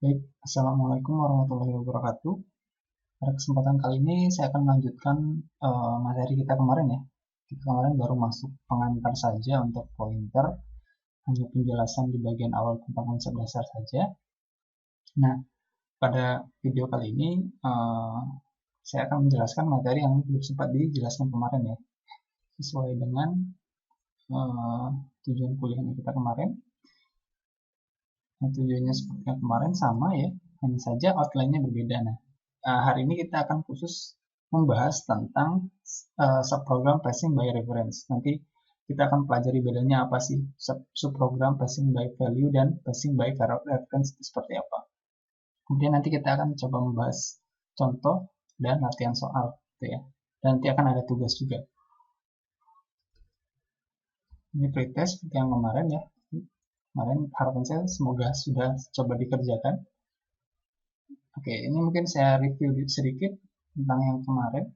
Baik, Assalamualaikum warahmatullahi wabarakatuh. Pada kesempatan kali ini saya akan melanjutkan materi kita kemarin ya. Kita kemarin baru masuk pengantar saja untuk pointer, hanya penjelasan di bagian awal tentang konsep dasar saja. Nah, pada video kali ini saya akan menjelaskan materi yang belum sempat dijelaskan kemarin ya, sesuai dengan tujuan kuliah kita kemarin. Nah, tujuannya seperti yang kemarin sama ya, hanya saja outline-nya berbeda. Nah, hari ini kita akan khusus membahas tentang subprogram passing by reference. Nanti kita akan pelajari bedanya apa sih subprogram passing by value dan passing by reference itu seperti apa. Kemudian nanti kita akan coba membahas contoh dan latihan soal, gitu ya. Dan nanti akan ada tugas juga. Ini pretest seperti yang kemarin ya. Kemarin harapan saya semoga sudah coba dikerjakan. Oke, ini mungkin saya review sedikit tentang yang kemarin.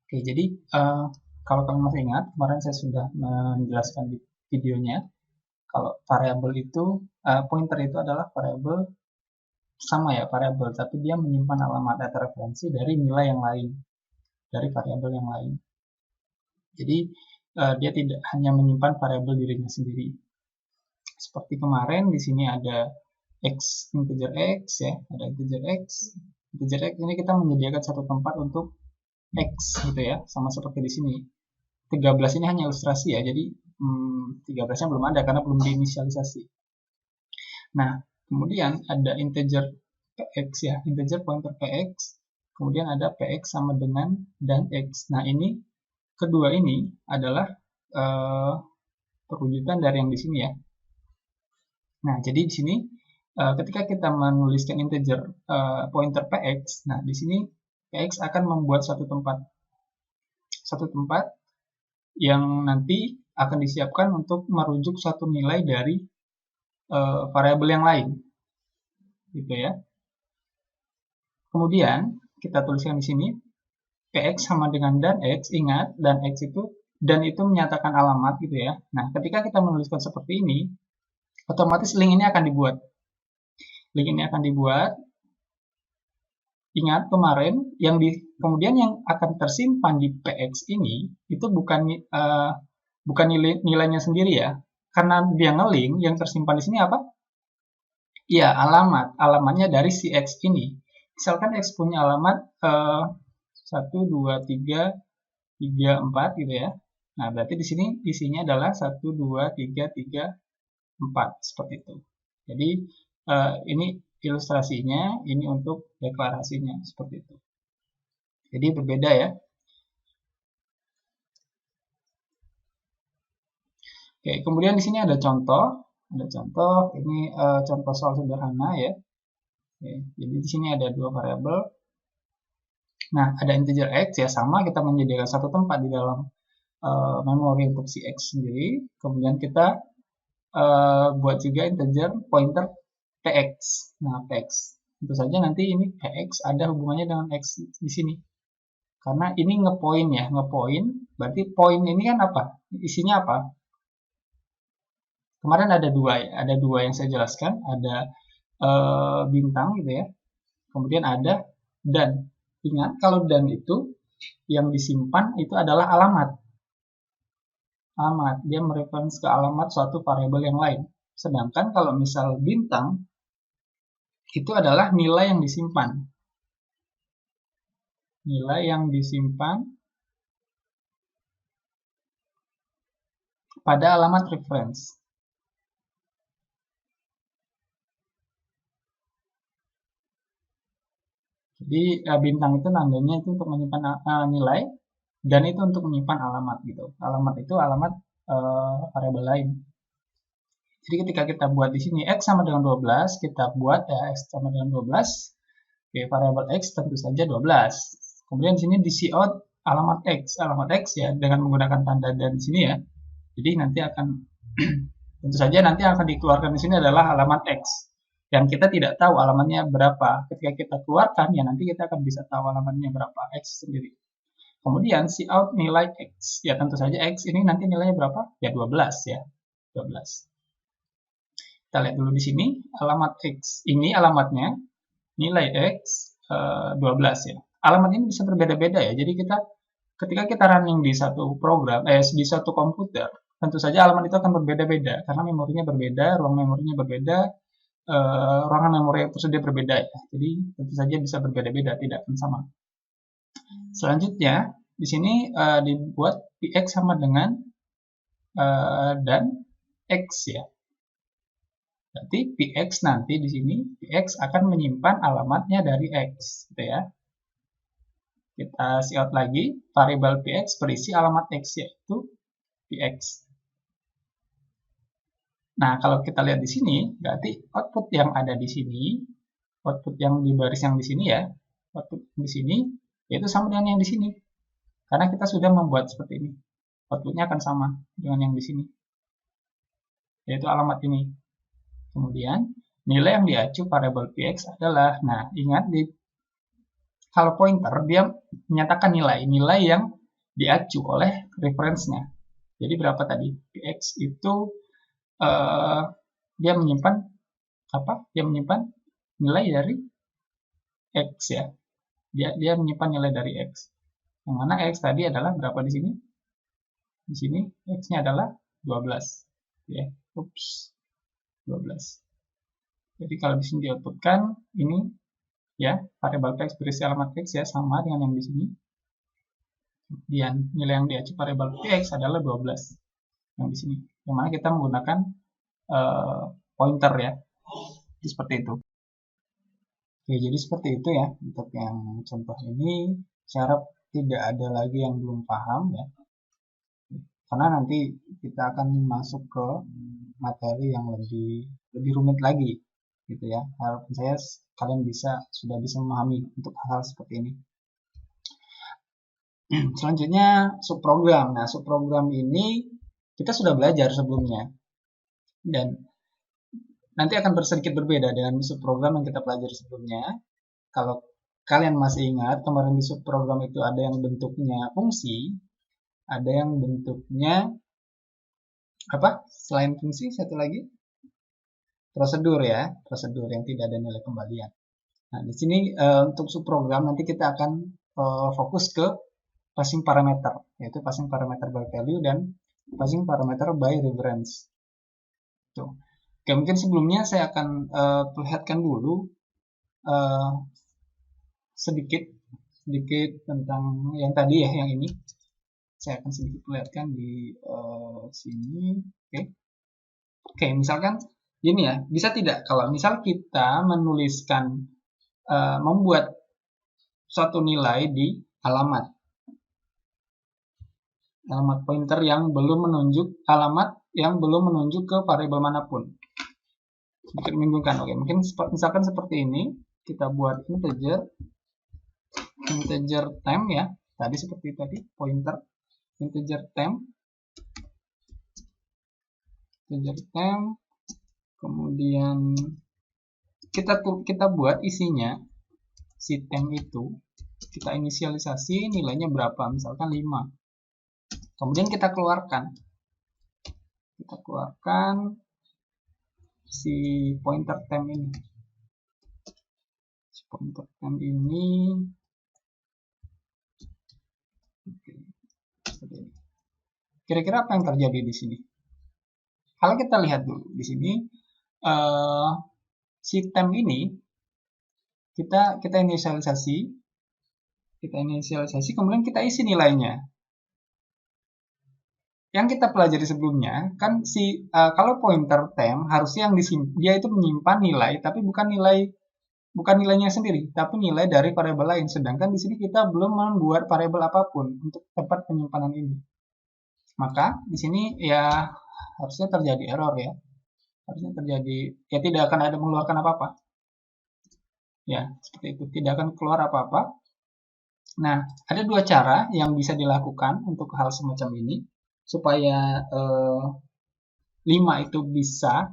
Oke, jadi kalau kalian masih ingat, kemarin saya sudah menjelaskan di videonya, kalau variabel itu, pointer itu adalah variabel, sama ya, variabel, tapi dia menyimpan alamat atau referensi dari nilai yang lain, dari variabel yang lain. Jadi, dia tidak hanya menyimpan variabel dirinya sendiri. Seperti kemarin, di sini ada integer x ya, ada integer x ini kita menyediakan satu tempat untuk x gitu ya, sama seperti di sini. 13 ini hanya ilustrasi ya, jadi 13-nya belum ada karena belum diinisialisasi. Nah, kemudian ada integer px ya, integer pointer px, kemudian ada px sama dengan dan x. Nah, ini kedua ini adalah perwujudan dari yang di sini ya. Nah, jadi di sini ketika kita menuliskan integer pointer px, nah di sini px akan membuat satu tempat yang nanti akan disiapkan untuk merujuk satu nilai dari variabel yang lain, gitu ya. Kemudian kita tuliskan di sini px sama dengan dan x. Ingat, dan x itu menyatakan alamat gitu ya. Nah, ketika kita menuliskan seperti ini, otomatis link ini akan dibuat. Ingat kemarin kemudian yang akan tersimpan di px ini itu bukan nilainya sendiri ya, karena dia nge-link. Yang tersimpan di sini apa? Iya, alamatnya dari si x ini. Misalkan x punya alamat 1 2 3 3 4 gitu ya. Nah, berarti di sini isinya adalah 1 2 3 3 4 seperti itu. Jadi ini ilustrasinya, ini untuk deklarasinya seperti itu. Jadi berbeda ya. Oke, kemudian di sini ada contoh. Ini contoh soal sederhana ya. Oke, jadi di sini ada dua variabel. Nah, ada integer x ya, sama kita menyediakan satu tempat di dalam memori untuk si x sendiri. Kemudian kita buat juga integer pointer px. Nah, px. Tentu saja nanti ini px ada hubungannya dengan x di sini. Karena ini ngepoin ya, berarti poin ini kan apa? Isinya apa? Kemarin ada dua yang saya jelaskan, ada bintang gitu ya. Kemudian ada dan. Ingat, kalau dan itu yang disimpan itu adalah alamat. Dia mereferensi ke alamat suatu variabel yang lain. Sedangkan kalau misal bintang itu adalah nilai yang disimpan. Pada alamat reference. Jadi bintang itu tandanya itu untuk menyimpan nilai, dan itu untuk menyimpan alamat gitu. Alamat itu alamat variabel lain. Jadi ketika kita buat di sini x sama dengan 12, kita buat ya x sama dengan 12. Oke, variabel x tentu saja 12. Kemudian di sini di cout alamat x ya, dengan menggunakan tanda dan di sini ya. Jadi nanti akan tentu saja nanti akan dikeluarkan di sini adalah alamat x. Dan kita tidak tahu alamatnya berapa. Ketika kita keluarkan, ya nanti kita akan bisa tahu alamatnya berapa, x sendiri. Kemudian cout nilai x. Ya tentu saja x ini nanti nilainya berapa? Ya 12 ya. 12. Kita lihat dulu di sini, alamat X ini alamatnya, nilai X 12 ya. Alamat ini bisa berbeda-beda ya, jadi ketika kita running di satu program, di satu komputer, tentu saja alamat itu akan berbeda-beda, karena memorinya berbeda, ruang memorinya berbeda, ruangan memori yang tersedia berbeda ya. Jadi tentu saja bisa berbeda-beda, tidak akan sama. Selanjutnya, di sini dibuat px sama dengan dan x ya. Berarti px nanti di sini px akan menyimpan alamatnya dari x, gitu ya. Kita cout lagi, variabel px berisi alamat x yaitu px. Nah, kalau kita lihat di sini, berarti output yang ada di sini, output yang di baris yang di sini ya, output di sini yaitu sama dengan yang di sini. Karena kita sudah membuat seperti ini. Outputnya akan sama dengan yang di sini, yaitu alamat ini. Kemudian, nilai yang diacu variabel px adalah, nah ingat kalau pointer dia menyatakan nilai yang diacu oleh reference-nya. Jadi berapa tadi? Px itu dia menyimpan apa? Dia menyimpan nilai dari x ya. Dia menyimpan nilai dari x. Yang mana x tadi adalah berapa di sini? Di sini x-nya adalah 12. Ya. Ups. 12. Jadi kalau di sini di-outputkan ini ya, variabel px berisi alamat x ya sama dengan yang di sini. Kemudian nilai yang diacu variabel px adalah 12 yang di sini. Yang mana kita menggunakan pointer ya. Jadi seperti itu. Oke, jadi seperti itu ya untuk yang contoh ini. Saya harap tidak ada lagi yang belum paham ya. Karena nanti kita akan masuk ke materi yang lebih rumit lagi gitu ya. Harapan saya kalian sudah bisa memahami untuk hal seperti ini. Selanjutnya subprogram. Nah, subprogram ini kita sudah belajar sebelumnya. Dan nanti akan sedikit berbeda dengan subprogram yang kita pelajari sebelumnya. Kalau kalian masih ingat, kemarin di subprogram itu ada yang bentuknya fungsi, ada yang bentuknya apa? Selain fungsi, satu lagi prosedur ya, prosedur yang tidak ada nilai kembalian. Nah, di sini untuk subprogram nanti kita akan fokus ke passing parameter, yaitu passing parameter by value dan passing parameter by reference. Tuh. Oke, mungkin sebelumnya saya akan perlihatkan dulu sedikit tentang yang tadi ya, yang ini. Saya akan sedikit perlihatkan di sini. Oke, misalkan ini ya, bisa tidak kalau misal kita menuliskan membuat suatu nilai di alamat pointer yang belum menunjuk ke variabel manapun. Sedikit membingungkan. Oke, mungkin misalkan seperti ini, kita buat integer temp ya. Tadi seperti tadi pointer integer temp, kemudian kita buat isinya si temp itu, kita inisialisasi nilainya berapa, misalkan 5. Kemudian kita keluarkan si pointer temp ini. Kira-kira apa yang terjadi di sini? Kalau kita lihat dulu di sini, si temp ini kita inisialisasi, kemudian kita isi nilainya. Yang kita pelajari sebelumnya kan kalau pointer temp harusnya dia itu menyimpan nilai, tapi bukan nilainya sendiri, tapi nilai dari variabel lain. Sedangkan di sini kita belum membuat variabel apapun untuk tempat penyimpanan ini. Maka di sini ya harusnya terjadi error ya. Harusnya terjadi ya tidak akan ada mengeluarkan apa-apa. Ya, seperti itu, tidak akan keluar apa-apa. Nah, ada dua cara yang bisa dilakukan untuk hal semacam ini supaya 5 itu bisa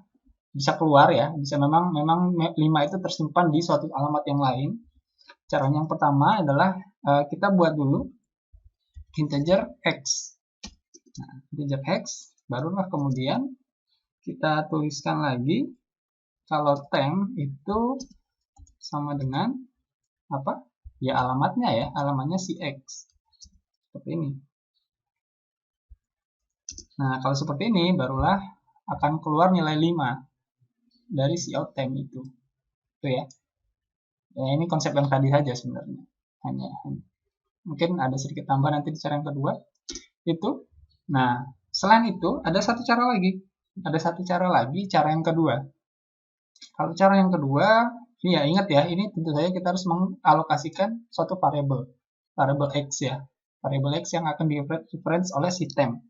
keluar ya, bisa memang 5 itu tersimpan di suatu alamat yang lain. Caranya yang pertama adalah kita buat dulu integer x. Nah, integer x, barulah kemudian kita tuliskan lagi kalau temp itu sama dengan apa? Ya alamatnya ya, alamatnya si X. Seperti ini. Nah, kalau seperti ini barulah akan keluar nilai 5 dari si out temp itu. Itu ya. Ya, ini konsep yang tadi saja sebenarnya. Hanya mungkin ada sedikit tambah nanti di cara yang kedua. Itu. Nah, selain itu ada satu cara lagi. Ada satu cara lagi, cara yang kedua. Kalau cara yang kedua, ini ya ingat ya, ini tentu saja kita harus mengalokasikan suatu variabel X ya, variabel X yang akan di-reference oleh si temp.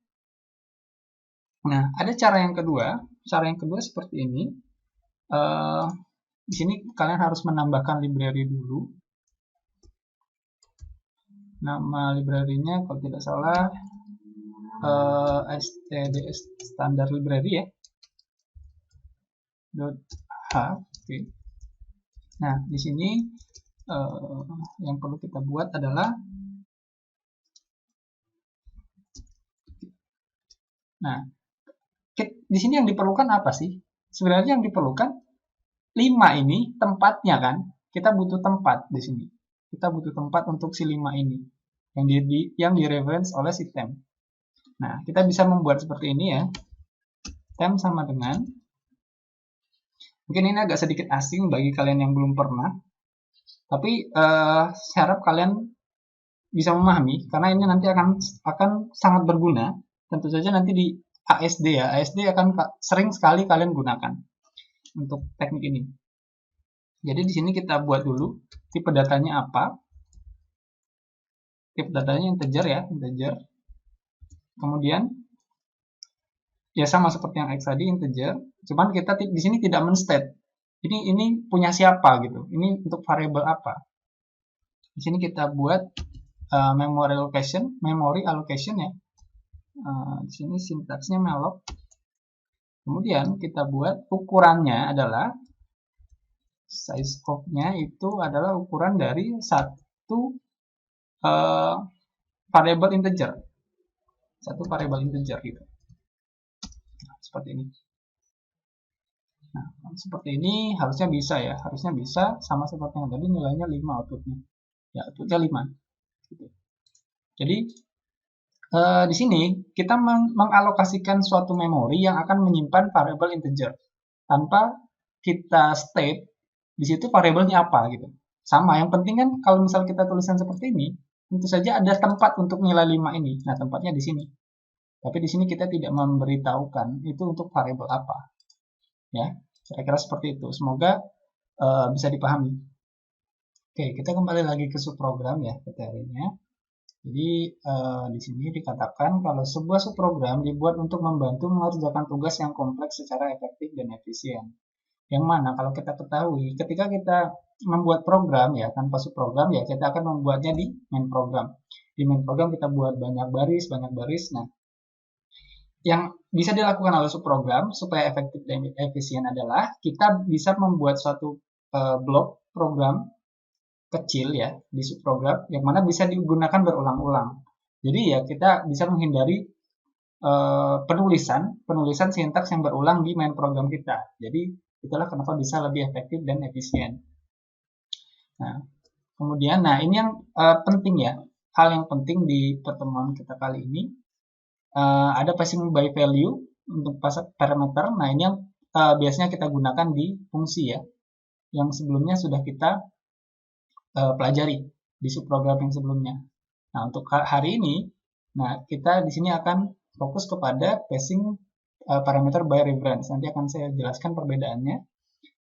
Nah, ada cara yang kedua. Cara yang kedua seperti ini. Di sini kalian harus menambahkan library dulu. Nama library-nya kalau tidak salah stds standard library ya. .h. Oke. Nah, di sini yang perlu kita buat adalah di sini yang diperlukan apa sih? Sebenarnya yang diperlukan 5 ini tempatnya kan. Kita butuh tempat di sini. Kita butuh tempat untuk si 5 ini yang di-reference oleh si temp. Nah, kita bisa membuat seperti ini ya. Temp sama dengan, mungkin ini agak sedikit asing bagi kalian yang belum pernah, tapi saya harap kalian bisa memahami karena ini nanti akan sangat berguna. Tentu saja nanti di ASD ya, ASD akan sering sekali kalian gunakan untuk teknik ini. Jadi di sini kita buat dulu tipe datanya apa. Tipe datanya integer ya, integer. Kemudian ya sama seperti yang X tadi, integer. Cuman kita di sini tidak men-state. Ini punya siapa gitu. Ini untuk variabel apa. Di sini kita buat memory allocation ya. Di sini sintaksnya malloc. Kemudian kita buat ukurannya adalah size of-nya itu adalah ukuran dari satu variabel integer. Satu variabel integer gitu. Nah, seperti ini. Nah, seperti ini harusnya bisa ya. Harusnya bisa sama seperti yang tadi nilainya 5 outputnya. Ya, outputnya 5. Gitu. Jadi di sini kita mengalokasikan suatu memori yang akan menyimpan variabel integer tanpa kita state di situ variabelnya apa gitu. Sama, yang penting kan kalau misal kita tulisan seperti ini, tentu saja ada tempat untuk nilai 5 ini. Nah, tempatnya di sini. Tapi di sini kita tidak memberitahukan itu untuk variabel apa. Ya, kira-kira seperti itu. Semoga bisa dipahami. Oke, kita kembali lagi ke subprogram ya, materinya. Jadi di sini dikatakan kalau sebuah subprogram dibuat untuk membantu mengerjakan tugas yang kompleks secara efektif dan efisien. Yang mana kalau kita ketahui ketika kita membuat program ya tanpa subprogram ya kita akan membuatnya di main program. Di main program kita buat banyak baris. Nah, yang bisa dilakukan oleh subprogram supaya efektif dan efisien adalah kita bisa membuat suatu blok program kecil ya di subprogram yang mana bisa digunakan berulang-ulang. Jadi ya kita bisa menghindari penulisan sintaks yang berulang di main program kita. Jadi itulah kenapa bisa lebih efektif dan efisien. Nah, kemudian ini yang penting ya. Hal yang penting di pertemuan kita kali ini ada passing by value untuk parameter. Nah, ini yang biasanya kita gunakan di fungsi ya. Yang sebelumnya sudah kita pelajari di subprogram yang sebelumnya. Nah, untuk hari ini, kita di sini akan fokus kepada passing parameter by reference. Nanti akan saya jelaskan perbedaannya.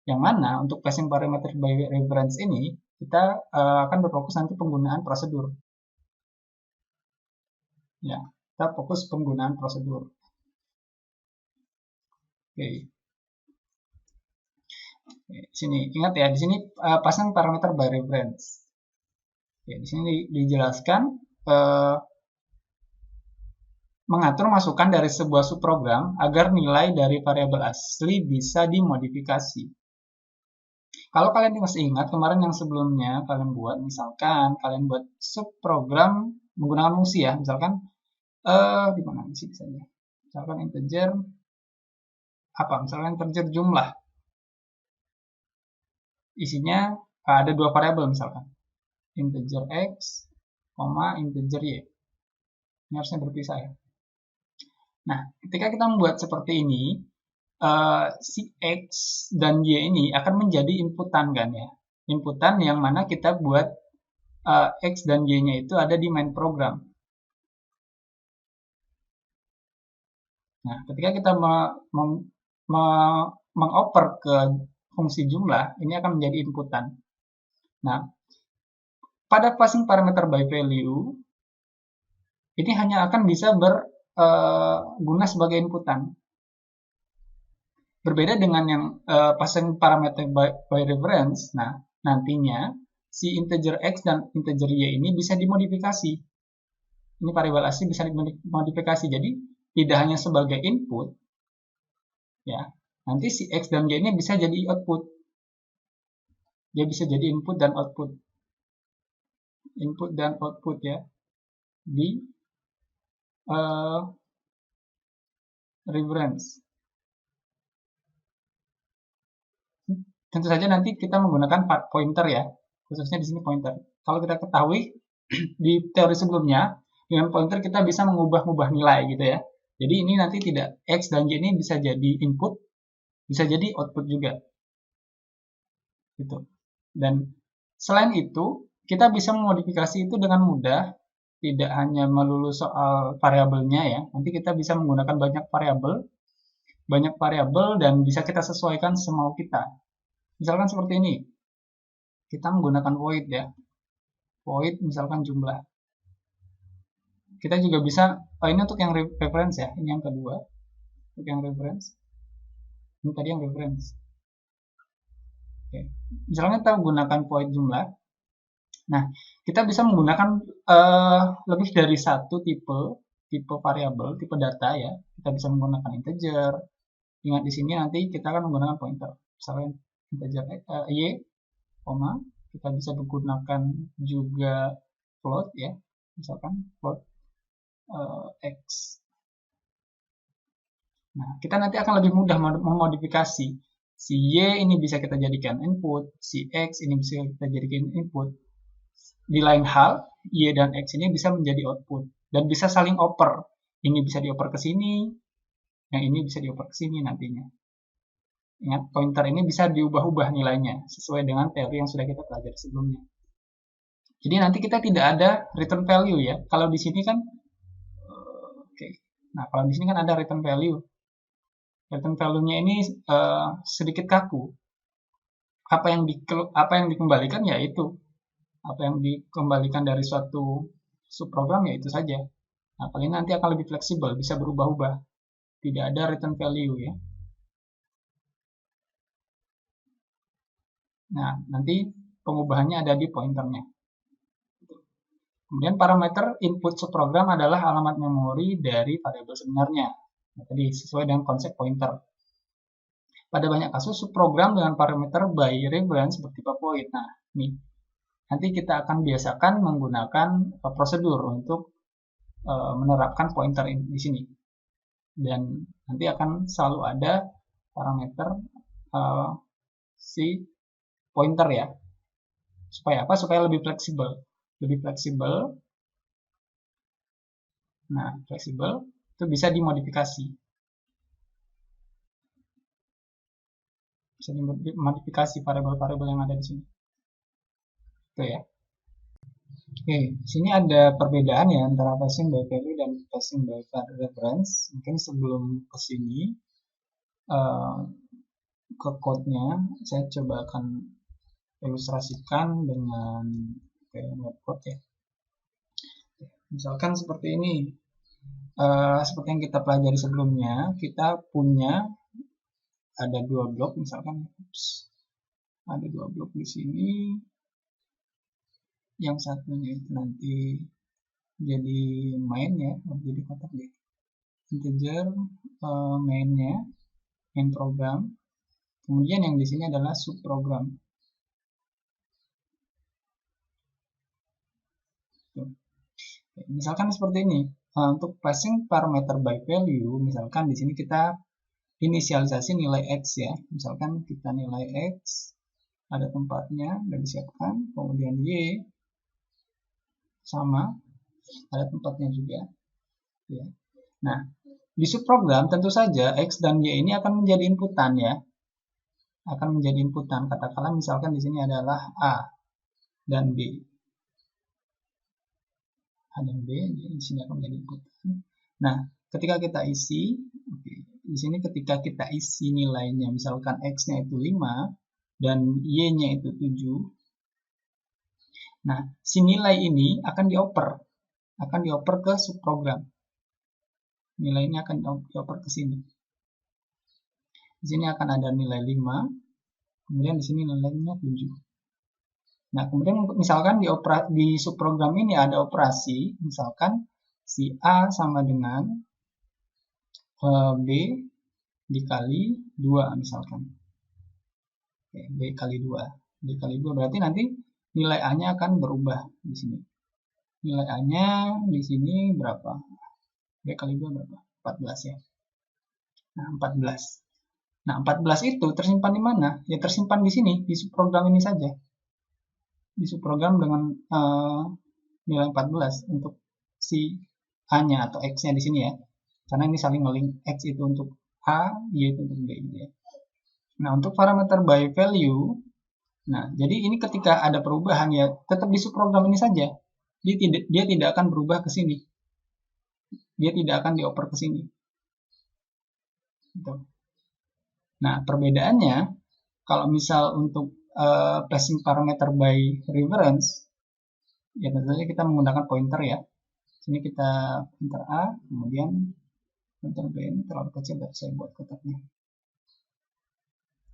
Yang mana untuk passing parameter by reference ini, kita akan berfokus nanti penggunaan prosedur. Ya, kita fokus penggunaan prosedur. Oke. Di sini ingat ya, di sini pasang parameter by reference. Ya, di sini dijelaskan mengatur masukan dari sebuah subprogram agar nilai dari variabel asli bisa dimodifikasi. Kalau kalian masih ingat kemarin yang sebelumnya kalian buat, misalkan kalian buat subprogram menggunakan fungsi ya, misalkan di mana di sini saja. Misalkan integer misalkan integer jumlah. isinya ada dua variabel misalkan, integer x, integer y. Ini harusnya berpisah ya. Nah, ketika kita membuat seperti ini, si x dan y ini akan menjadi inputan kan ya. Inputan yang mana kita buat x dan y-nya itu ada di main program. Nah, ketika kita mengoper ke fungsi jumlah, ini akan menjadi inputan. Nah, pada passing parameter by value, ini hanya akan bisa berguna sebagai inputan. Berbeda dengan yang passing parameter by reference, nah nantinya si integer x dan integer y ini bisa dimodifikasi. Ini variabel asli bisa dimodifikasi, jadi tidak hanya sebagai input, ya. Nanti si x dan y ini bisa jadi output. Dia bisa jadi input dan output. Input dan output ya di reference. Tentu saja nanti kita menggunakan pointer ya, khususnya di sini pointer. Kalau kita ketahui di teori sebelumnya, dengan pointer kita bisa mengubah-ubah nilai gitu ya. Jadi ini nanti tidak x dan y ini bisa jadi input, bisa jadi output juga. Gitu. Dan selain itu, kita bisa memodifikasi itu dengan mudah, tidak hanya melulu soal variabelnya ya. Nanti kita bisa menggunakan banyak variabel dan bisa kita sesuaikan semau kita. Misalkan seperti ini, kita menggunakan void ya, void misalkan jumlah. Kita juga bisa, ini untuk yang reference ya, ini yang kedua, untuk yang reference. Ini tadi yang reference. Oke. Misalnya kita menggunakan void jumlah. Nah, kita bisa menggunakan lebih dari satu tipe variabel, tipe data ya. Kita bisa menggunakan integer. Ingat di sini nanti kita akan menggunakan pointer. Misalnya integer y, kita bisa menggunakan juga float ya, misalkan float x. Nah, kita nanti akan lebih mudah memodifikasi. Si y ini bisa kita jadikan input, si x ini bisa kita jadikan input. Di lain hal, y dan x ini bisa menjadi output dan bisa saling oper. Ini bisa dioper ke sini, yang ini bisa dioper ke sini nantinya. Ingat, pointer ini bisa diubah-ubah nilainya sesuai dengan teori yang sudah kita pelajari sebelumnya. Jadi nanti kita tidak ada return value ya. Kalau di sini kan, oke. Nah kalau di sini kan ada return value. Return value-nya ini sedikit kaku. Apa yang dikembalikan ya itu. Apa yang dikembalikan dari suatu subprogram ya itu saja. Nah, paling nanti akan lebih fleksibel, bisa berubah-ubah. Tidak ada return value ya. Nah, nanti pengubahannya ada di pointernya. Kemudian parameter input subprogram adalah alamat memori dari variabel sebenarnya. Nah, tadi sesuai dengan konsep pointer. Pada banyak kasus subprogram dengan parameter by reference bertipe void. Nah, ini nanti kita akan biasakan menggunakan prosedur untuk menerapkan pointer di sini. Dan nanti akan selalu ada parameter si pointer ya. Supaya apa? Supaya lebih fleksibel. Nah, fleksibel itu bisa dimodifikasi. Bisa dimodifikasi variabel-variabel yang ada di sini. Itu ya. Oke, sini ada perbedaan ya antara passing by value dan passing by reference. Mungkin sebelum ke sini ke code-nya saya coba akan ilustrasikan dengan web code ya. Misalkan seperti ini. Seperti yang kita pelajari sebelumnya, kita punya ada dua blok misalkan. Ada dua blok di sini. Yang satunya itu nanti jadi main ya, jadi kotak deh. Integer mainnya, main program. Kemudian yang di sini adalah subprogram. Misalkan seperti ini. Untuk passing parameter by value, misalkan di sini kita inisialisasi nilai x ya. Misalkan kita nilai x ada tempatnya, sudah disiapkan. Kemudian Y sama, ada tempatnya juga. Ya. Nah, di subprogram tentu saja X dan Y ini akan menjadi inputan ya. Akan menjadi inputan. Katakanlah misalkan di sini adalah A dan B. A dan B di sini akan menjadi inputan. Nah, ketika kita isi, di sini ketika kita isi nilainya, misalkan X-nya itu 5 dan Y-nya itu 7. Nah, si nilai ini akan dioper ke subprogram. Nilai ini akan dioper ke sini. Di sini akan ada nilai 5, kemudian di sini nilainya 7. Nah, kemudian misalkan di subprogram ini ada operasi, misalkan si A sama dengan B dikali 2 misalkan. Oke, B kali 2. B kali 2 berarti nanti nilai A-nya akan berubah di sini. Nilai A-nya di sini berapa? B kali 2 berapa? 14 ya. Nah, 14. Nah, 14 itu tersimpan di mana? Ya tersimpan di sini, di subprogram ini saja. Di subprogram dengan nilai 14 untuk si A-nya atau X-nya di sini ya. Karena ini saling nge-link, X itu untuk A, Y itu untuk B gitu ya. Nah, untuk parameter by value, nah, jadi ini ketika ada perubahan ya tetap di subprogram ini saja. Dia tidak akan berubah ke sini. Dia tidak akan dioper ke sini. Gitu. Nah, perbedaannya kalau misal untuk passing parameter by reference, ya tentu saja kita menggunakan pointer ya. Sini kita pointer A, kemudian pointer B ini terlalu kecil, saya buat kotaknya.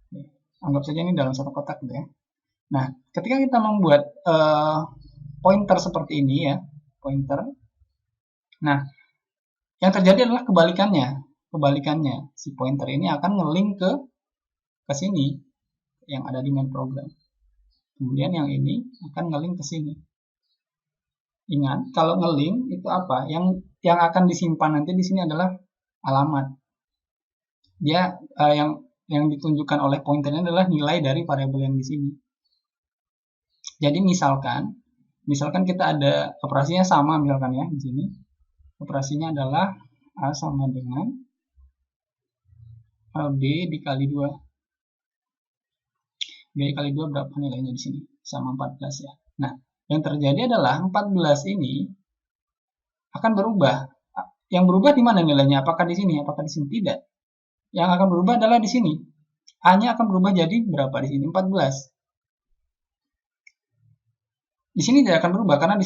Oke. Anggap saja ini dalam satu kotak gitu ya. Nah, ketika kita membuat pointer seperti ini ya, pointer. Nah, yang terjadi adalah kebalikannya. Si pointer ini akan nge-link ke sini yang ada di main program. Kemudian yang ini akan nge-link ke sini. Ingat, kalau nge-link itu apa? Yang akan disimpan nanti di sini adalah alamat. Dia yang ditunjukkan oleh pointernya adalah nilai dari variabel yang di sini. Jadi misalkan kita ada operasinya sama misalkan ya di sini. Operasinya adalah A sama dengan B dikali 2. B dikali 2 berapa nilainya di sini? Sama 14 ya. Nah, yang terjadi adalah 14 ini akan berubah. Yang berubah di mana nilainya? Apakah di sini? Apakah di sini? Tidak. Yang akan berubah adalah di sini. A-nya akan berubah jadi berapa di sini? 14. Di sini tidak akan berubah karena di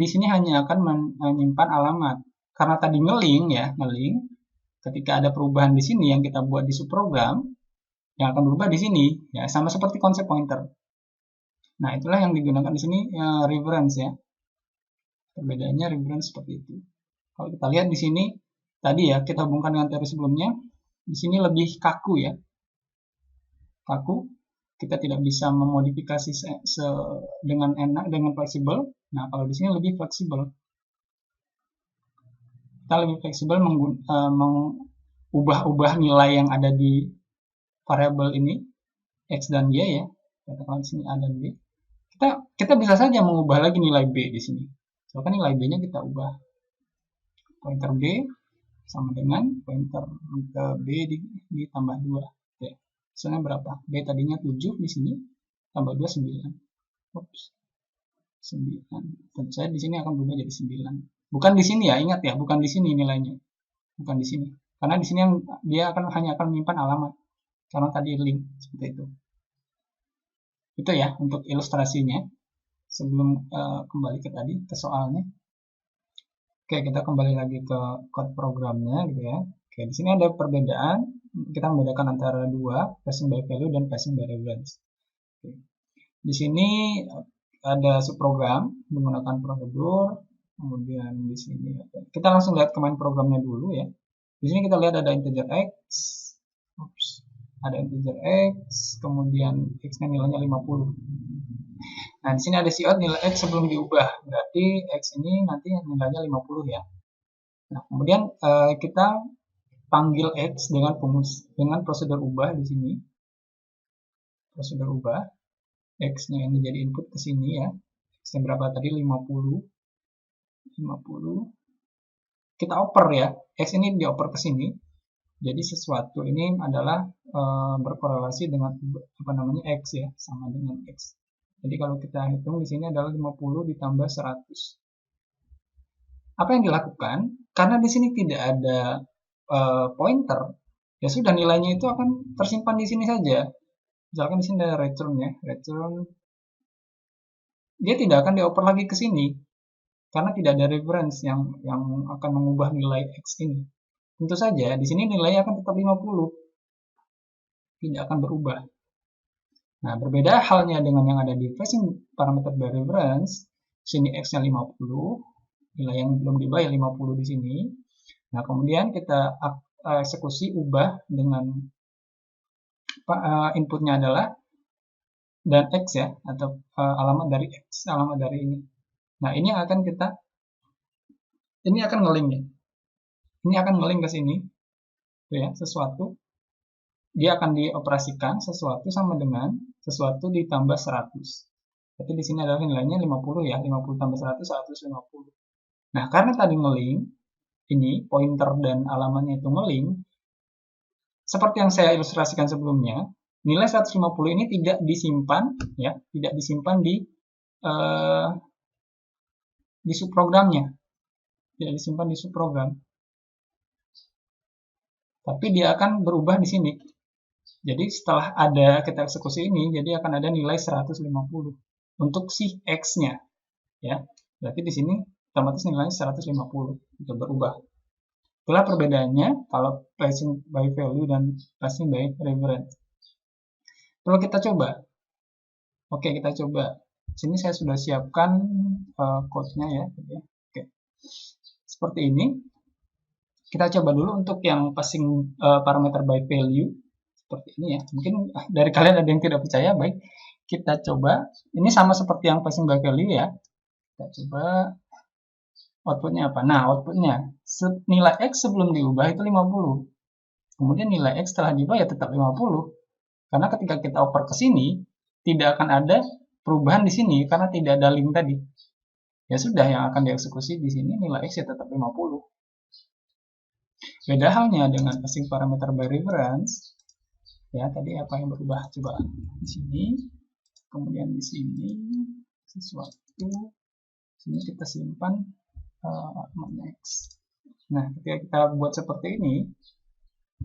sini hanya akan menyimpan alamat. Karena tadi nge-link, ketika ada perubahan di sini yang kita buat di subprogram, yang akan berubah di sini, ya sama seperti konsep pointer. Nah, itulah yang digunakan di sini reference ya. Perbedaannya reference seperti itu. Kalau kita lihat di sini tadi ya, kita hubungkan dengan teori sebelumnya, di sini lebih kaku ya. Kaku, kita tidak bisa memodifikasi dengan enak, dengan fleksibel. Nah, kalau di sini lebih fleksibel. Kita lebih fleksibel mengubah-ubah nilai yang ada di variabel ini, X dan Y ya. Katakan di sini A dan B. Kita bisa saja mengubah lagi nilai B di sini. Misalkan nilai B-nya kita ubah. Pointer B sama dengan pointer ke B ditambah 2. Oke. Misalnya berapa? B tadinya 7 di sini, tambah 2 9. Oops. 9. Tentu saja di sini akan berubah jadi 9. Bukan di sini ya, ingat ya, bukan di sini nilainya. Bukan di sini. Karena di sini dia hanya akan menyimpan alamat. Karena tadi link seperti itu. Itu ya untuk ilustrasinya. Sebelum kembali ke soalnya. Oke, kita kembali lagi ke code programnya gitu ya. Oke, di sini ada perbedaan. Kita membedakan antara dua, passing by value dan passing by reference. Oke. Di sini ada subprogram menggunakan prosedur. Kemudian di sini kita langsung lihat ke main programnya dulu ya. Di sini kita lihat ada integer x. Oops. Ada integer x, kemudian x-nya nilainya 50. Nah, di sini ada cout nilai x sebelum diubah. Berarti x ini nanti nilainya 50 ya. Nah, kemudian kita panggil x dengan prosedur ubah di sini. Prosedur ubah. X-nya ini jadi input ke sini ya. X-nya berapa tadi? 50. Kita oper ya. X ini dioper ke sini. Jadi sesuatu ini adalah berkorelasi dengan apa namanya X ya, sama dengan X. Jadi kalau kita hitung di sini adalah 50 ditambah 100. Apa yang dilakukan? Karena di sini tidak ada pointer, ya sudah nilainya itu akan tersimpan di sini saja. Misalkan di sini ada return ya, return dia tidak akan dioper lagi ke sini karena tidak ada reference yang akan mengubah nilai X ini. Tentu saja di sini nilainya akan tetap 50, tidak akan berubah. Nah, berbeda halnya dengan yang ada di passing parameter by reference. Sini X-nya 50, nilai yang belum dibayar 50 di sini. Nah, kemudian kita eksekusi ubah dengan inputnya adalah dan X ya, atau alamat dari X, alamat dari ini. Nah, ini akan kita, ini akan nge-link ya. Ini akan nge-link ke sini, ya, sesuatu. Dia akan dioperasikan sesuatu sama dengan sesuatu ditambah 100. Berarti di sini adalah nilainya 50 ya, 50 tambah 100, 150. Nah, karena tadi nge-link, ini pointer dan alamatnya itu nge-link, seperti yang saya ilustrasikan sebelumnya, nilai 150 ini tidak disimpan ya, tidak disimpan di subprogramnya. Tidak disimpan di subprogram. Tapi dia akan berubah di sini. Jadi setelah ada kita eksekusi ini, jadi akan ada nilai 150 untuk si X-nya ya. Berarti di sini otomatis nilainya 150 itu berubah. Itulah perbedaannya kalau passing by value dan passing by reference. Kalau kita coba, oke kita coba. Sini saya sudah siapkan code-nya ya. Oke. Seperti ini. Kita coba dulu untuk yang passing parameter by value. Seperti ini ya. Mungkin dari kalian ada yang tidak percaya, baik. Kita coba. Ini sama seperti yang passing by value ya. Kita coba outputnya apa. Nah, outputnya nilai X sebelum diubah itu 50. Kemudian nilai X setelah diubah ya tetap 50. Karena ketika kita oper ke sini, tidak akan ada perubahan di sini karena tidak ada link tadi. Ya sudah, yang akan dieksekusi di sini nilai X ya tetap 50. Beda halnya dengan passing parameter by reference. Ya, tadi apa yang berubah? Coba di sini, kemudian di sini sesuatu. Sini kita simpan X. Nah, ketika kita buat seperti ini,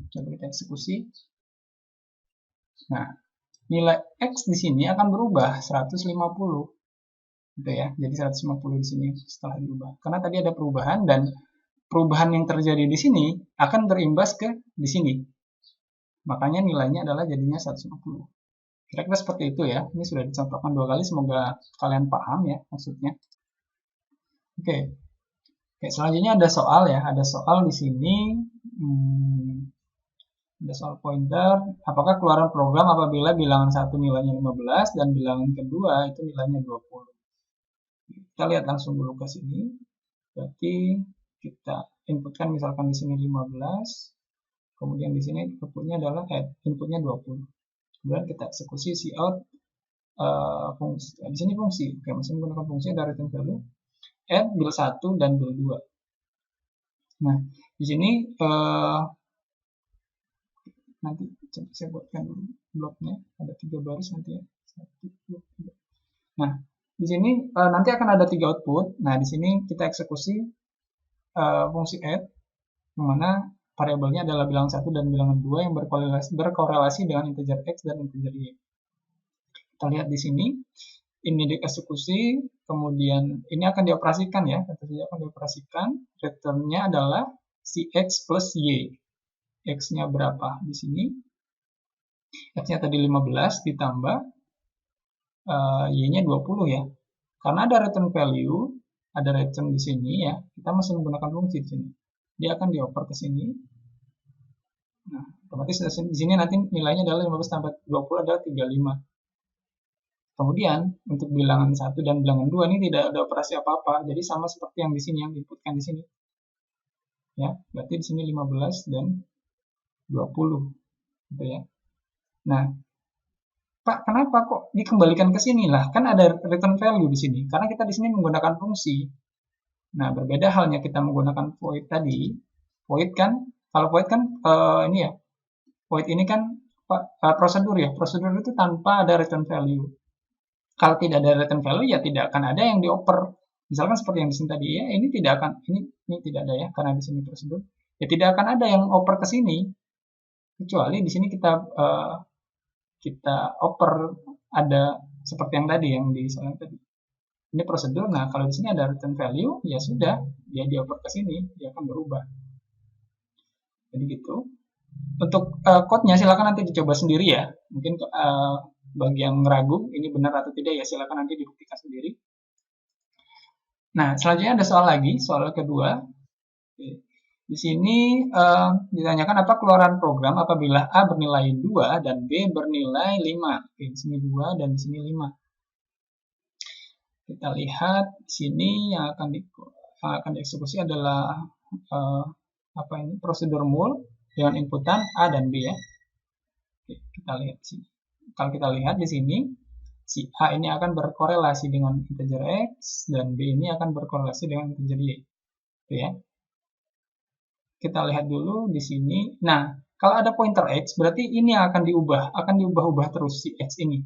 coba kita eksekusi. Nah, nilai X di sini akan berubah 150. Gitu ya. Jadi 150 di sini setelah diubah. Karena tadi ada perubahan dan perubahan yang terjadi di sini akan berimbas ke di sini. Makanya nilainya adalah jadinya 150. Kira-kira seperti itu ya. Ini sudah dicontohkan 2 kali. Semoga kalian paham ya maksudnya. Oke. Oke, selanjutnya ada soal ya. Ada soal di sini. Ada soal pointer. Apakah keluaran program apabila bilangan 1 nilainya 15 dan bilangan kedua itu nilainya 20. Kita lihat langsung dulu ke sini. Berarti kita inputkan misalkan di sini 15. Kemudian di sini outputnya adalah inputnya 20. Kemudian kita eksekusi cout fungsi. Di sini fungsi. Oke, masih menggunakan fungsi dari return value add build 1 dan build 2. Nah, di sini nanti coba saya buatkan dulu bloknya. Ada 3 baris nanti ya. 1, 2, 3. Nah, di sini nanti akan ada 3 output. Nah, di sini kita eksekusi fungsi add, yang mana variabelnya adalah bilangan 1 dan bilangan 2 yang berkorelasi dengan integer X dan integer Y. Kita lihat di sini, ini dieksekusi, kemudian ini akan dioperasikan ya, tentu saja akan dioperasikan, return-nya adalah si X plus Y. X-nya berapa di sini? X-nya tadi 15 ditambah Y-nya 20 ya. Karena ada return value, ada return di sini ya, kita masih menggunakan fungsi di sini. Dia akan dioper ke sini. Nah, otomatis di sini nanti nilainya adalah 15 tambah 20 adalah 35. Kemudian untuk bilangan 1 dan bilangan 2 ini tidak ada operasi apa-apa. Jadi sama seperti yang di sini yang diinputkan di sini. Ya, berarti di sini 15 dan 20 gitu ya. Nah, Pak, kenapa kok dikembalikan ke sini lah? Kan ada return value di sini. Karena kita di sini menggunakan fungsi. Nah, berbeda halnya kita menggunakan void tadi. Void kan, kalau void kan ini ya, void ini kan prosedur ya. Prosedur itu tanpa ada return value. Kalau tidak ada return value ya tidak akan ada yang dioper. Misalkan seperti yang di sini tadi ya, ini tidak akan ini tidak ada ya karena di sini prosedur. Ya tidak akan ada yang oper ke sini kecuali di sini kita oper ada seperti yang tadi yang di soal tadi. Ini prosedur. Nah, kalau di sini ada return value, ya sudah, dia dioper ke sini, dia akan berubah. Jadi gitu. Untuk code-nya silakan nanti dicoba sendiri ya. Mungkin bagi yang ragu ini benar atau tidak ya silakan nanti dibuktikan sendiri. Nah, selanjutnya ada soal lagi, soal kedua. Di sini ditanyakan apa keluaran program apabila A bernilai 2 dan B bernilai 5. Oke, di sini 2 dan di sini 5. Kita lihat di sini yang akan dieksekusi adalah apa ini? Prosedur mul dengan inputan A dan B ya. Oke, kita lihat di sini. Kalau kita lihat di sini, si A ini akan berkorelasi dengan integer X dan B ini akan berkorelasi dengan integer Y. Oke ya. Kita lihat dulu di sini. Nah, kalau ada pointer X, berarti ini yang akan diubah-ubah terus si X ini.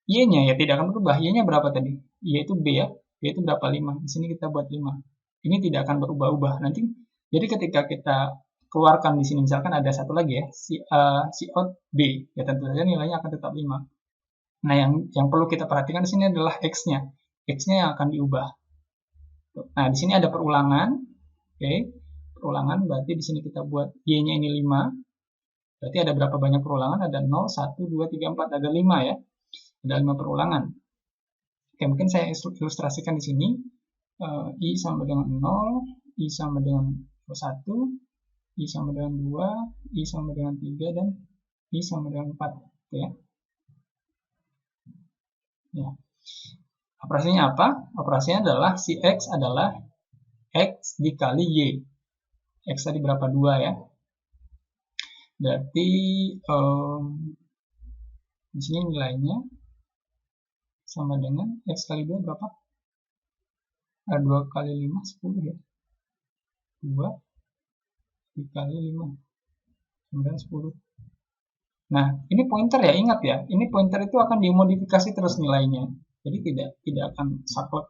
Y-nya ya tidak akan berubah. Y-nya berapa tadi? Y itu B ya. Y itu berapa? 5. Di sini kita buat 5. Ini tidak akan berubah-ubah. Nanti, jadi ketika kita keluarkan di sini, misalkan ada satu lagi ya, si out B, ya tentu saja nilainya akan tetap 5. Nah, yang perlu kita perhatikan di sini adalah X-nya. X-nya yang akan diubah. Nah, di sini ada perulangan. Oke. Perulangan berarti di sini kita buat Y-nya ini 5. Berarti ada berapa banyak perulangan? Ada 0, 1, 2, 3, 4. Ada 5 ya. Ada 5 perulangan. Oke, mungkin saya ilustrasikan di sini. I sama dengan 0, I sama dengan 1, I sama dengan 2, I sama dengan 3, dan I sama dengan 4. Oke ya. Ya. Operasinya apa? Operasinya adalah si X adalah X dikali Y. X tadi berapa? 2 ya. Berarti di sini nilainya sama dengan X kali 2 berapa? 2 kali 5, 10 ya. 2 dikali 5 sama dengan 10. Nah, ini pointer ya, ingat ya. Ini pointer itu akan dimodifikasi terus nilainya. Jadi tidak akan saklek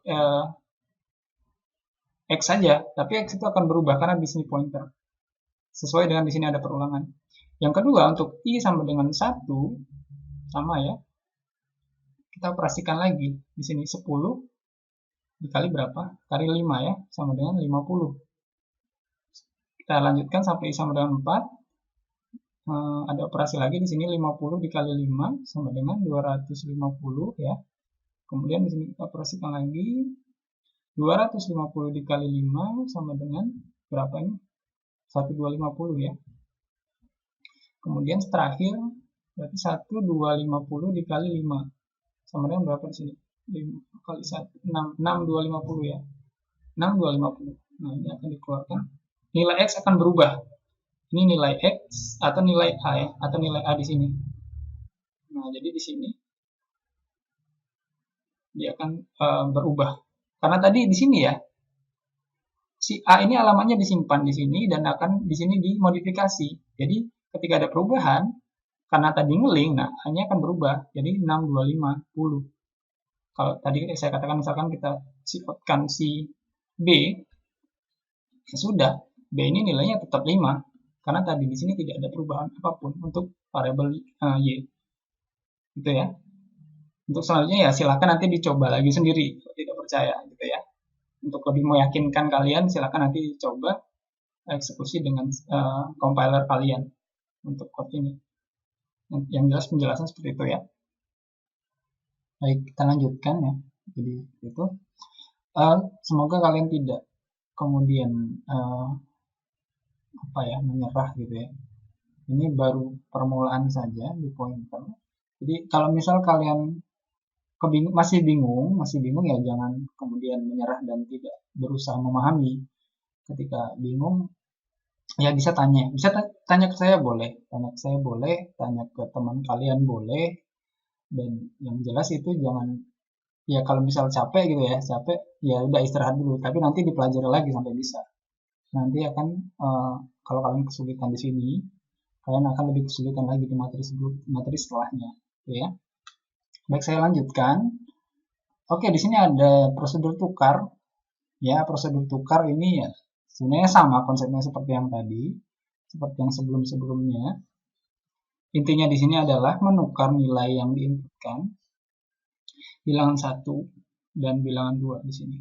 X saja, tapi X itu akan berubah karena di sini pointer. Sesuai dengan di sini ada perulangan. Yang kedua, untuk I sama dengan 1, sama ya. Kita operasikan lagi. Di sini 10 dikali berapa? Kali 5 ya, sama dengan 50. Kita lanjutkan sampai I sama dengan 4. Ada operasi lagi di sini 50 dikali 5 sama dengan 250 ya. Kemudian di sini kita operasikan lagi 250 dikali 5 sama dengan berapa ini? 1250 ya. Kemudian terakhir berarti 1250 dikali 5 sama dengan berapa di sini? 5 kali 1 6250 ya. 6250. Nah, ini akan dikeluarkan. Nilai X akan berubah. Ini nilai X atau nilai A ya, atau nilai A di sini. Nah, jadi di sini dia akan berubah. Karena tadi di sini ya, si A ini alamatnya disimpan di sini dan akan di sini dimodifikasi. Jadi ketika ada perubahan, karena tadi ngeling, nah A-nya akan berubah. Jadi 6250. Kalau tadi saya katakan misalkan kita outkan si B, ya sudah, B ini nilainya tetap 5. Karena tadi di sini tidak ada perubahan apapun untuk variabel Y. Gitu ya. Untuk selanjutnya ya silakan nanti dicoba lagi sendiri kalau tidak percaya gitu ya. Untuk lebih meyakinkan kalian silakan nanti coba eksekusi dengan compiler kalian untuk code ini. Yang jelas penjelasan seperti itu ya. Baik, kita lanjutkan ya. Jadi itu semoga kalian tidak kemudian menyerah gitu ya. Ini baru permulaan saja di pointer. Jadi kalau misal kalian masih bingung ya jangan kemudian menyerah dan tidak berusaha memahami. Ketika bingung ya bisa tanya ke saya boleh, tanya ke teman kalian boleh, Dan yang jelas itu jangan, ya kalau misal capek gitu ya, capek ya udah istirahat dulu, tapi nanti dipelajari lagi sampai bisa. Nanti akan kalau kalian kesulitan di sini, kalian akan lebih kesulitan lagi di materi setelahnya, ya. Baik, saya lanjutkan. Oke, di sini ada prosedur tukar. Ya, prosedur tukar ini ya sebenarnya sama konsepnya seperti yang tadi, seperti yang sebelum-sebelumnya. Intinya di sini adalah menukar nilai yang diinputkan, bilangan 1 dan bilangan 2 di sini.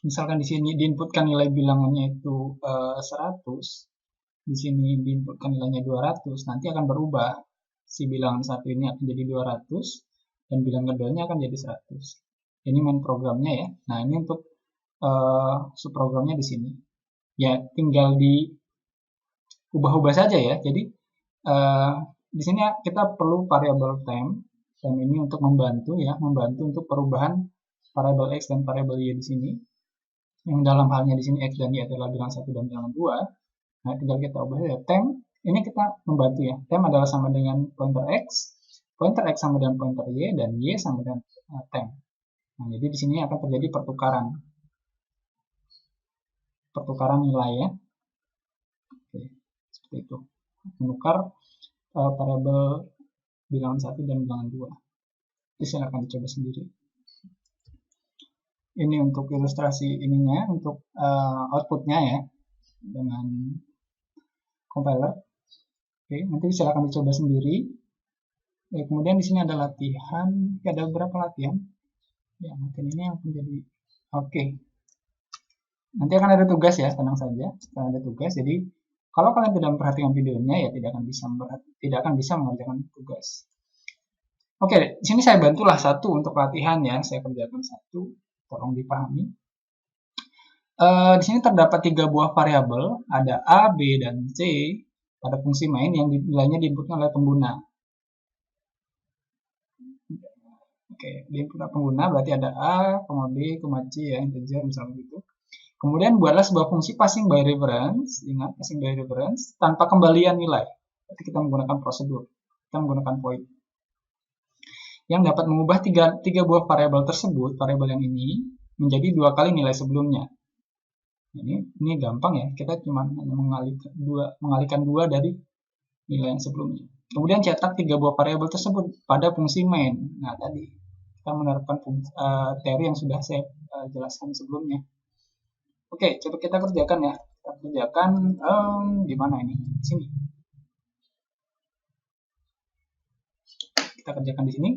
Misalkan di sini diinputkan nilai bilangannya itu 100, di sini diinputkan nilainya 200, nanti akan berubah. Si bilangan 1 ini akan jadi 200 dan bilangan keduanya akan jadi 100. Ini main programnya ya. Nah, ini untuk subprogramnya di sini. Ya, tinggal diubah-ubah saja ya. Jadi di sini kita perlu variabel temp, dan ini untuk membantu ya, membantu untuk perubahan variabel x dan variabel y di sini. Yang dalam halnya di sini x dan y adalah bilangan 1 dan bilangan 2. Nah, tinggal kita ubah ya. Temp ini kita membantu ya. Temp adalah sama dengan pointer x sama dengan pointer y, dan y sama dengan temp. Nah, jadi di sini akan terjadi pertukaran nilai ya. Oke, seperti itu. Menukar variabel bilangan 1 dan bilangan 2. Jadi silakan dicoba sendiri. Ini untuk ilustrasi ininya, untuk outputnya ya, dengan compiler. Oke, nanti silakan dicoba sendiri. Oke, kemudian di sini ada latihan. Ada beberapa latihan. Ya, latihan ini yang menjadi oke. Nanti akan ada tugas ya, tenang saja. Akan ada tugas. Jadi kalau kalian tidak memperhatikan videonya ya tidak akan bisa mengerjakan tugas. Oke, di sini saya bantulah satu untuk latihan ya. Saya kerjakan satu. Tolong dipahami. Di sini terdapat 3 buah variabel, ada A, B, dan C pada fungsi main yang nilainya diinputkan oleh pengguna. Oke, diinput oleh pengguna berarti ada A, B, C ya, integer misalnya gitu. Kemudian buatlah sebuah fungsi passing by reference, ingat passing by reference, tanpa kembalian nilai. Berarti kita menggunakan prosedur, kita menggunakan void, yang dapat mengubah tiga buah variabel tersebut, variabel yang ini, menjadi 2 kali nilai sebelumnya. Ini gampang ya, kita cuma mengalihkan 2 dari nilai yang sebelumnya. Kemudian cetak 3 buah variabel tersebut pada fungsi main. Nah, tadi kita menerapkan teori yang sudah saya jelaskan sebelumnya. Oke, coba kita kerjakan ya. Kita kerjakan di mana ini? Sini. Kita kerjakan di sini.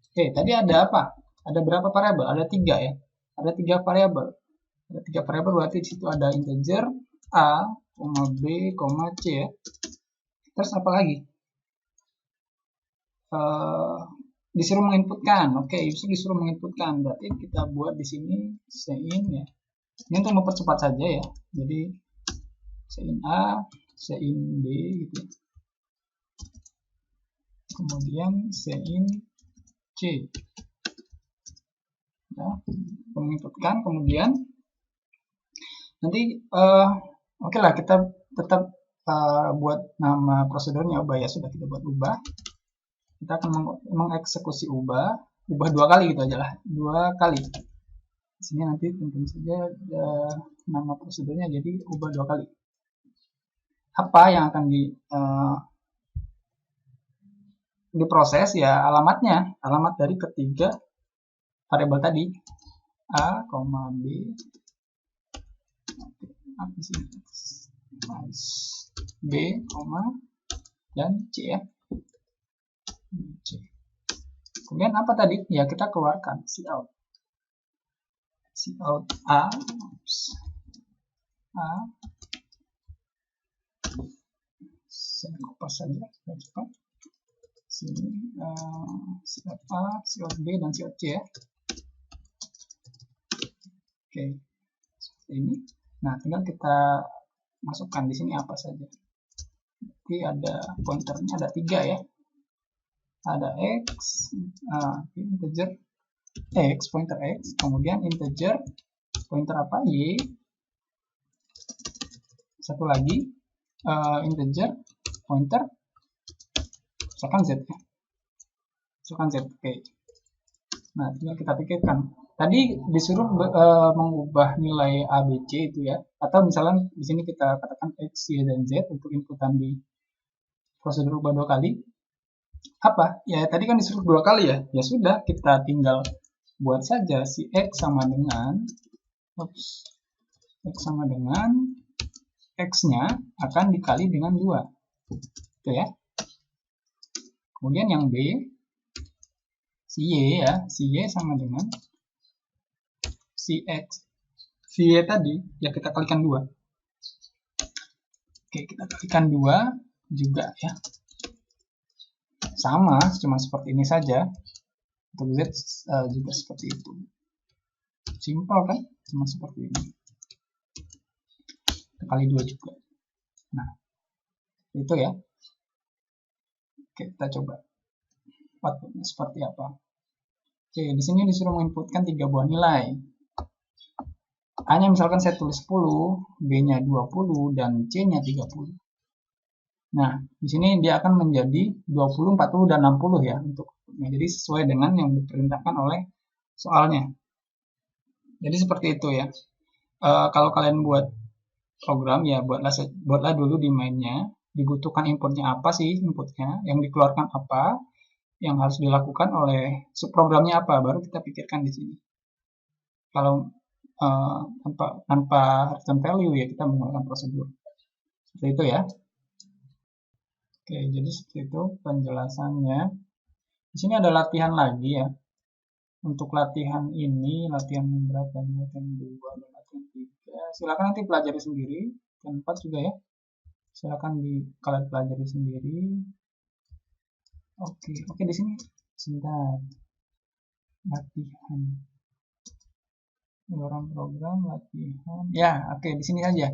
Oke, tadi ada apa? Ada berapa variabel? Ada 3 ya. Ada 3 variabel. Ada 3 variabel berarti di situ ada integer A, B, C ya. Terus apa lagi? Disuruh menginputkan. Oke, disuruh menginputkan. Berarti kita buat di sini sein ya. Ini untuk mempercepat saja ya. Jadi sein A, sein B gitu. Kemudian sein C. Ya, menginputkan, kemudian nanti oke lah, kita tetap buat nama prosedurnya ubah ya, sudah kita buat ubah. Kita akan mengeksekusi ubah 2 kali gitu aja lah, 2 kali. Di sini nanti tentu saja nama prosedurnya jadi ubah 2 kali. Apa yang akan diproses ya, alamat dari ketiga variabel tadi, A, B, B, dan C ya. C. Kemudian apa tadi? Ya, kita keluarkan cout. Cout A. Saya kopas saja, cepat. Sini cout A, cout B, dan cout C ya. Oke, seperti ini. Nah, tinggal kita masukkan di sini apa saja. Jadi ada pointernya ada 3 ya. Ada x, integer x, pointer x, kemudian integer pointer apa y, Satu lagi integer pointer misalkan z ya. Misalkan z. Oke. Nah, tinggal kita pikirkan. Tadi disuruh mengubah nilai A, B, C itu ya. Atau misalnya di sini kita katakan X, Y, dan Z untuk inputan di prosedur ubah 2 kali. Apa? Ya tadi kan disuruh 2 kali ya. Ya sudah, kita tinggal buat saja si X sama dengan X sama dengan X-nya akan dikali dengan 2. Itu ya. Kemudian yang B, si Y ya, si Y sama dengan si X. Si Y tadi, ya kita kalikan 2. Oke, kita kalikan 2 juga ya. Sama, cuma seperti ini saja. Untuk Z juga seperti itu. Simpel kan? Cuma seperti ini. Kita kali 2 juga. Nah, itu ya. Oke, kita coba outputnya seperti apa. Oke, di sini disuruh menginputkan 3 buah nilai. A-nya misalkan saya tulis 10, B-nya 20, dan C-nya 30. Nah, di sini dia akan menjadi 20, 40, dan 60 ya. Jadi sesuai dengan yang diperintahkan oleh soalnya. Jadi seperti itu ya. Kalau kalian buat program ya buatlah dulu di mainnya. Dibutuhkan inputnya apa sih inputnya, yang dikeluarkan apa, yang harus dilakukan oleh subprogramnya apa, baru kita pikirkan di sini. Kalau tanpa return value ya kita menggunakan prosedur seperti itu ya. Oke, jadi seperti itu penjelasannya. Di sini ada latihan lagi ya. Untuk latihan ini, latihan berapa? Latihan 2 dan latihan 3. Silakan nanti pelajari sendiri. Latihan 4 juga ya. Silakan kalian pelajari sendiri. Oke, di sini sebentar. Latihan. Orang program latihan. Ya, oke, di sini saja.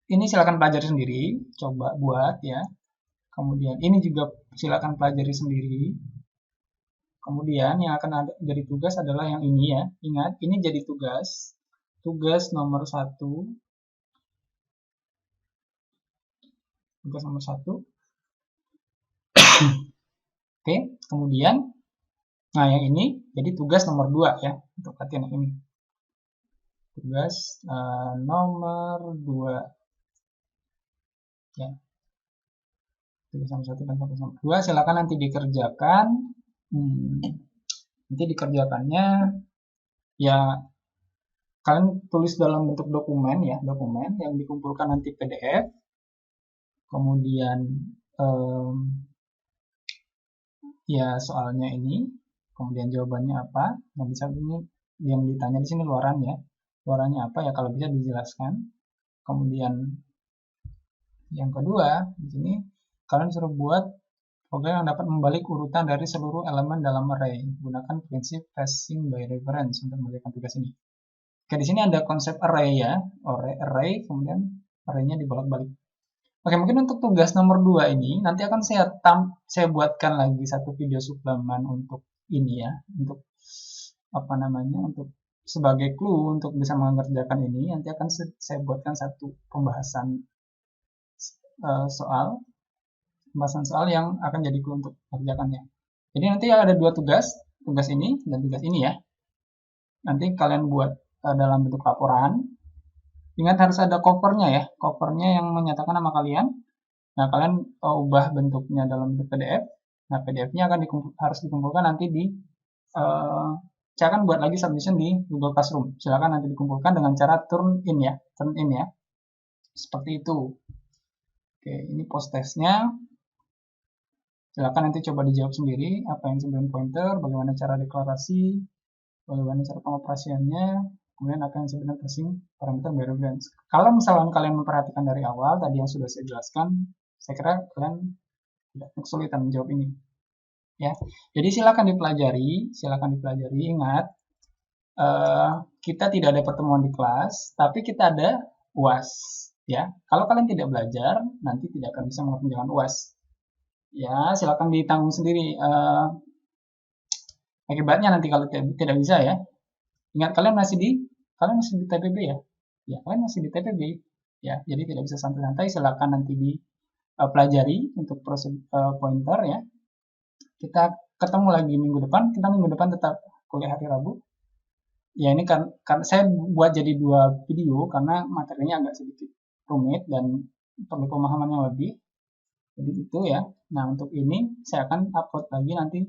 Ini silakan pelajari sendiri, coba buat ya. Kemudian ini juga silakan pelajari sendiri. Kemudian yang akan ada jadi tugas adalah yang ini ya. Ingat, ini jadi tugas. Tugas nomor 1. Tugas nomor 1. Oke, kemudian nah yang ini jadi tugas nomor 2 ya untuk latihan yang ini. Tugas nomor 2. Ya. Tugas nomor 1 dan tugas nomor 2 silakan nanti dikerjakan. Nanti dikerjakannya ya kalian tulis dalam bentuk dokumen ya, dokumen yang dikumpulkan nanti PDF. Kemudian ya soalnya ini, kemudian jawabannya apa. Yang bisa ini yang ditanya di sini luaran ya. Luarannya apa ya kalau bisa dijelaskan. Kemudian yang kedua di sini kalian suruh buat program yang dapat membalik urutan dari seluruh elemen dalam array. Gunakan prinsip passing by reference untuk mengerjakan tugas ini. Oke, di sini ada konsep array ya, array, kemudian array-nya dibolak-balik. Oke, mungkin untuk tugas nomor 2 ini nanti akan saya buatkan lagi satu video suplemen untuk ini ya, untuk untuk sebagai clue untuk bisa mengerjakan ini. Nanti akan saya buatkan satu pembahasan soal yang akan jadi clue untuk mengerjakannya. Jadi nanti ada 2 tugas ini dan tugas ini ya. Nanti kalian buat dalam bentuk laporan. Ingat harus ada covernya ya, covernya yang menyatakan nama kalian. Nah, kalian ubah bentuknya dalam bentuk PDF. Nah, PDF-nya akan harus dikumpulkan nanti saya akan buat lagi submission di Google Classroom. Silakan nanti dikumpulkan dengan cara turn in ya. Seperti itu. Oke, ini post testnya. Silakan nanti coba dijawab sendiri apa yang sebenarnya pointer, bagaimana cara deklarasi, bagaimana cara pengoperasiannya, kemudian apa yang sebenarnya passing parameter by reference. Kalau misalkan kalian memperhatikan dari awal tadi yang sudah saya jelaskan, saya kira kalian tidak kesulitan menjawab ini. Ya, jadi silakan dipelajari. Ingat, kita tidak ada pertemuan di kelas, tapi kita ada UAS. Ya, kalau kalian tidak belajar, nanti tidak akan bisa mengerjakan UAS. Ya, silakan ditanggung sendiri akibatnya nanti kalau tidak bisa ya. Ingat kalian masih di kalian masih di TPB ya? Ya, kalian masih di TPB. Ya, jadi tidak bisa santai-santai. Silakan nanti dipelajari untuk pointer ya. Kita ketemu lagi minggu depan. Kita minggu depan tetap kuliah hari Rabu. Ya, ini kan saya buat jadi 2 video karena materinya agak sedikit rumit dan perlu pemahaman yang lebih. Jadi itu ya. Nah, untuk ini saya akan upload lagi nanti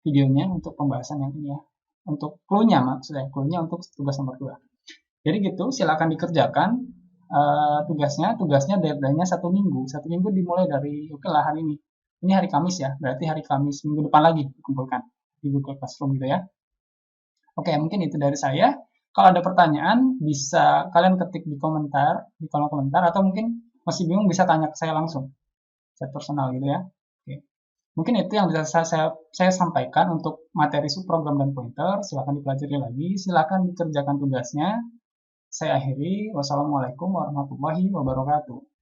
videonya untuk pembahasan yang ini ya. Untuk clue-nya maksudnya, clue-nya untuk tugas nomor 2. Jadi gitu, silakan dikerjakan tugasnya deadline-nya 1 minggu. 1 minggu dimulai dari oke lah hari ini. Ini hari Kamis ya, berarti hari Kamis minggu depan lagi dikumpulkan di Google Classroom gitu ya. Oke, mungkin itu dari saya. Kalau ada pertanyaan, bisa kalian ketik di komentar, di kolom komentar, atau mungkin masih bingung bisa tanya ke saya langsung, chat personal gitu ya. Oke. Mungkin itu yang bisa saya sampaikan untuk materi subprogram dan pointer. Silakan dipelajari lagi, silakan dikerjakan tugasnya. Saya akhiri. Wassalamualaikum warahmatullahi wabarakatuh.